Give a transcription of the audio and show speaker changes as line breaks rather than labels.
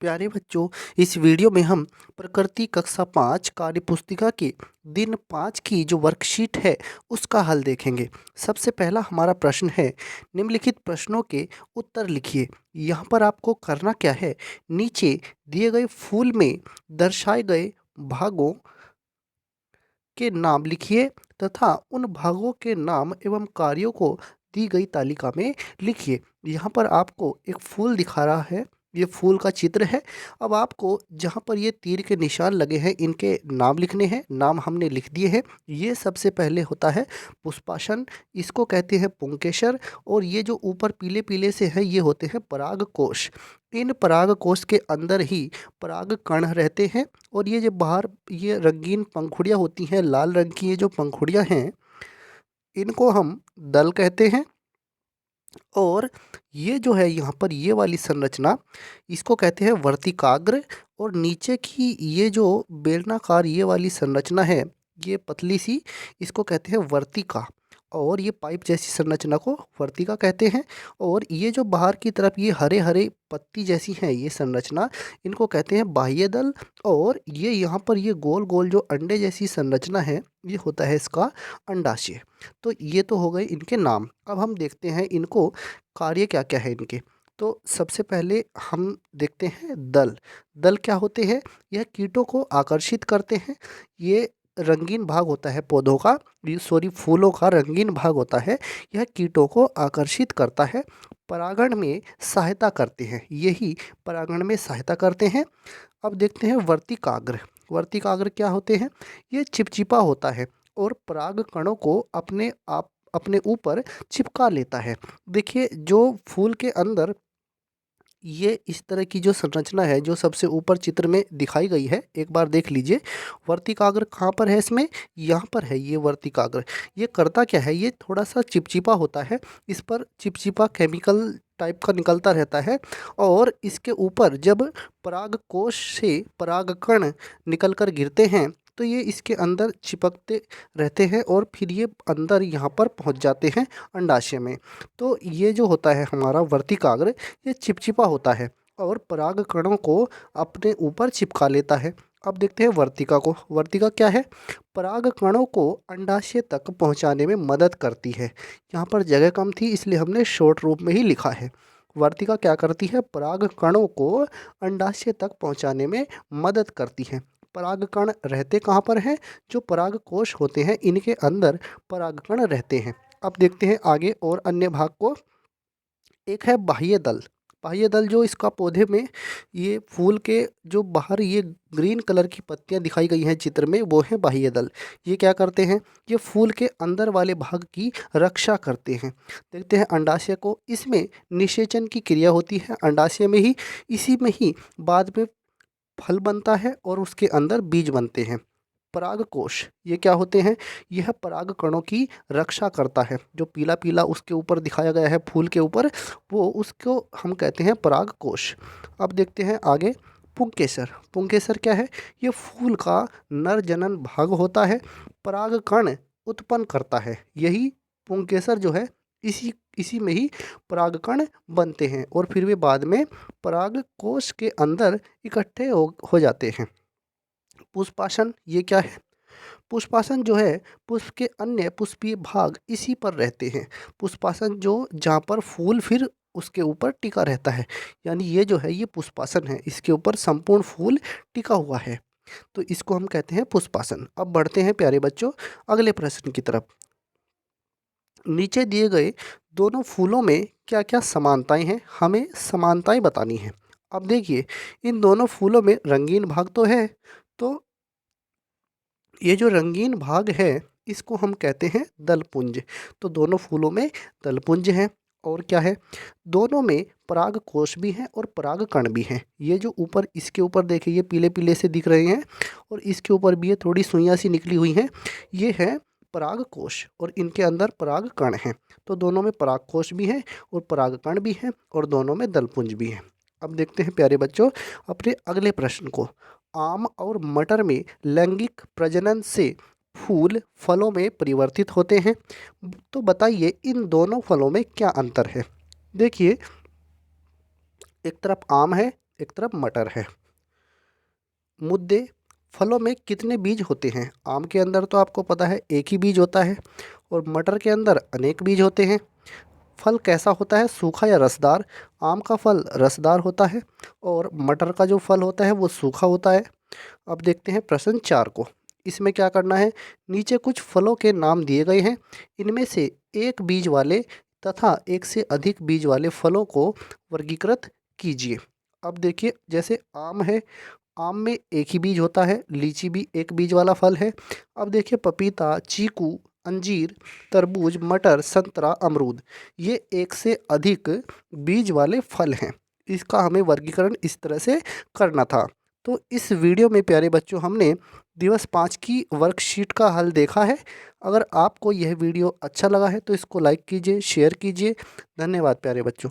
प्यारे बच्चों, इस वीडियो में हम प्रकृति कक्षा 5 कार्य पुस्तिका के दिन 5 की जो वर्कशीट है उसका हल देखेंगे। सबसे पहला हमारा प्रश्न है, निम्नलिखित प्रश्नों के उत्तर लिखिए। यहाँ पर आपको करना क्या है, नीचे दिए गए फूल में दर्शाए गए भागों के नाम लिखिए तथा उन भागों के नाम एवं कार्यों को दी गई तालिका में लिखिए। यहाँ पर आपको एक फूल दिखा रहा है, ये फूल का चित्र है। अब आपको जहाँ पर ये तीर के निशान लगे हैं इनके नाम लिखने हैं। नाम हमने लिख दिए हैं। ये सबसे पहले होता है पुष्पासन, इसको कहते हैं पुंकेसर। और ये जो ऊपर पीले पीले से हैं ये होते हैं परागकोश। इन परागकोश के अंदर ही पराग कण रहते हैं। और ये जो बाहर ये रंगीन पंखुड़ियाँ होती हैं, लाल रंग की ये जो पंखुड़ियाँ हैं इनको हम दल कहते हैं। और ये जो है यहाँ पर ये वाली संरचना इसको कहते हैं वर्तिकाग्र। और नीचे की ये जो बेलनाकार ये वाली संरचना है ये पतली सी, इसको कहते हैं वर्तिका। और ये पाइप जैसी संरचना को वर्तिका कहते हैं। और ये जो बाहर की तरफ ये हरे हरे पत्ती जैसी हैं ये संरचना, इनको कहते हैं बाह्य दल। और ये यहाँ पर ये गोल गोल जो अंडे जैसी संरचना है ये होता है इसका अंडाशय। तो ये तो हो गए इनके नाम। अब हम देखते हैं इनको कार्य क्या क्या है इनके। तो सबसे पहले हम देखते हैं दल। दल क्या होते हैं, यह कीटों को आकर्षित करते हैं। ये रंगीन भाग होता है पौधों का, सॉरी फूलों का रंगीन भाग होता है। यह कीटों को आकर्षित करता है, परागण में सहायता करते हैं, यही परागण में सहायता करते हैं। अब देखते हैं वर्तिकाग्र। वर्तिकाग्र क्या होते हैं, ये चिपचिपा होता है और पराग कणों को अपने आप अपने ऊपर चिपका लेता है। देखिए जो फूल के अंदर ये इस तरह की जो संरचना है जो सबसे ऊपर चित्र में दिखाई गई है, एक बार देख लीजिए। वर्तिकाग्र कहाँ पर है इसमें, यहाँ पर है ये वर्तिकाग्र। ये करता क्या है, ये थोड़ा सा चिपचिपा होता है, इस पर चिपचिपा केमिकल टाइप का निकलता रहता है। और इसके ऊपर जब परागकोश से परागकण निकल कर गिरते हैं तो ये इसके अंदर चिपकते रहते हैं और फिर ये अंदर यहाँ पर पहुँच जाते हैं अंडाशय में। तो ये जो होता है हमारा वर्तिकाग्र, ये चिपचिपा होता है और पराग कणों को अपने ऊपर चिपका लेता है। अब देखते हैं वर्तिका को। वर्तिका क्या है, पराग कणों को अंडाशय तक पहुंचाने में मदद करती है। यहाँ पर जगह कम थी इसलिए हमने शॉर्ट रूप में ही लिखा है। वर्तिका क्या करती है, पराग कणों को अंडाशय तक पहुंचाने में मदद करती है। परागकण रहते कहाँ पर हैं, जो परागकोश होते हैं इनके अंदर परागकण रहते हैं। अब देखते हैं आगे और अन्य भाग को। एक है बाह्य दल। बाह्य दल जो इसका पौधे में ये फूल के जो बाहर ये ग्रीन कलर की पत्तियां दिखाई गई हैं चित्र में, वो है बाह्य दल। ये क्या करते हैं, ये फूल के अंदर वाले भाग की रक्षा करते हैं। देखते हैं अंडाशय को, इसमें निषेचन की क्रिया होती है अंडाशय में ही, इसी में ही बाद में फल बनता है और उसके अंदर बीज बनते हैं। परागकोश ये क्या होते हैं, यह पराग कणों की रक्षा करता है। जो पीला पीला उसके ऊपर दिखाया गया है फूल के ऊपर, वो उसको हम कहते हैं परागकोश। अब देखते हैं आगे पुंकेसर। पुंकेसर क्या है, ये फूल का नर जनन भाग होता है, परागकण उत्पन्न करता है। यही पुंकेसर जो है इसी इसी में ही परागकण बनते हैं और फिर वे बाद में परागकोश के अंदर इकट्ठे हो जाते हैं। पुष्पासन ये क्या है, पुष्पासन जो है पुष्प के अन्य पुष्पीय भाग इसी पर रहते हैं। पुष्पासन जो जहाँ पर फूल फिर उसके ऊपर टिका रहता है, यानी ये जो है ये पुष्पासन है, इसके ऊपर संपूर्ण फूल टिका हुआ है, तो इसको हम कहते हैं पुष्पासन। अब बढ़ते हैं प्यारे बच्चों अगले प्रश्न की तरफ। नीचे दिए गए दोनों फूलों में क्या क्या समानताएं हैं, हमें समानताएं बतानी है। अब देखिए इन दोनों फूलों में रंगीन भाग तो है, तो ये जो रंगीन भाग है इसको हम कहते हैं दलपुंज। तो दोनों फूलों में दलपुंज हैं। और क्या है, दोनों में परागकोश भी हैं और परागकण भी हैं। ये जो ऊपर इसके ऊपर देखिए ये पीले पीले से दिख रहे हैं और इसके ऊपर भी ये थोड़ी सुइयाँ सी निकली हुई हैं, ये है परागकोश और इनके अंदर परागकण हैं। तो दोनों में परागकोश भी हैं और परागकण भी हैं और दोनों में दलपुंज भी हैं। अब देखते हैं प्यारे बच्चों अपने अगले प्रश्न को। आम और मटर में लैंगिक प्रजनन से फूल फलों में परिवर्तित होते हैं, तो बताइए इन दोनों फलों में क्या अंतर है। देखिए एक तरफ आम है, एक तरफ मटर है। मुद्दे, फलों में कितने बीज होते हैं? आम के अंदर तो आपको पता है एक ही बीज होता है और मटर के अंदर अनेक बीज होते हैं। फल कैसा होता है, सूखा या रसदार? आम का फल रसदार होता है और मटर का जो फल होता है वो सूखा होता है। अब देखते हैं प्रश्न 4 को। इसमें क्या करना है, नीचे कुछ फलों के नाम दिए गए हैं, इनमें से एक बीज वाले तथा एक से अधिक बीज वाले फलों को वर्गीकृत कीजिए। अब देखिए, जैसे आम है, आम में एक ही बीज होता है, लीची भी एक बीज वाला फल है। अब देखिए पपीता, चीकू, अंजीर, तरबूज, मटर, संतरा, अमरूद, ये एक से अधिक बीज वाले फल हैं। इसका हमें वर्गीकरण इस तरह से करना था। तो इस वीडियो में प्यारे बच्चों हमने दिवस 5 की वर्कशीट का हल देखा है। अगर आपको यह वीडियो अच्छा लगा है तो इसको लाइक कीजिए, शेयर कीजिए। धन्यवाद प्यारे बच्चों।